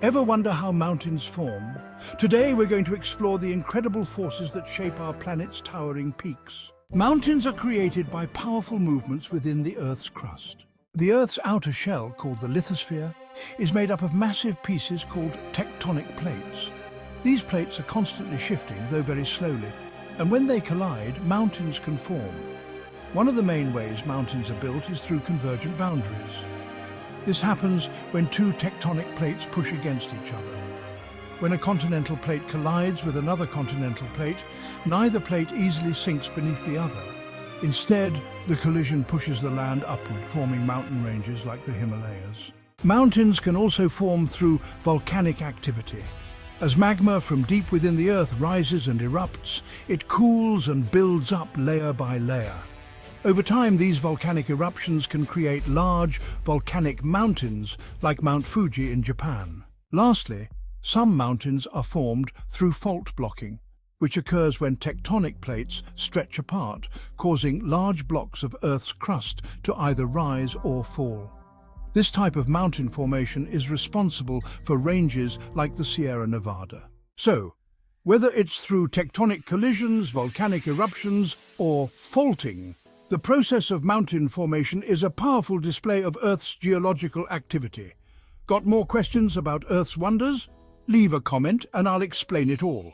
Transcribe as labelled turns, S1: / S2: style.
S1: Ever wonder how mountains form? Today we're going to explore the incredible forces that shape our planet's towering peaks. Mountains are created by powerful movements within the Earth's crust. The Earth's outer shell, called the lithosphere, is made up of massive pieces called tectonic plates. These plates are constantly shifting, though very slowly, and when they collide, mountains can form. One of the main ways mountains are built is through convergent boundaries. This happens when two tectonic plates push against each other. When a continental plate collides with another continental plate, neither plate easily sinks beneath the other. Instead, the collision pushes the land upward, forming mountain ranges like the Himalayas. Mountains can also form through volcanic activity. As magma from deep within the Earth rises and erupts, it cools and builds up layer by layer. Over time, these volcanic eruptions can create large volcanic mountains like Mount Fuji in Japan. Lastly, some mountains are formed through fault blocking, which occurs when tectonic plates stretch apart, causing large blocks of Earth's crust to either rise or fall. This type of mountain formation is responsible for ranges like the Sierra Nevada. So, whether it's through tectonic collisions, volcanic eruptions, or faulting, the process of mountain formation is a powerful display of Earth's geological activity. Got more questions about Earth's wonders? Leave a comment and I'll explain it all.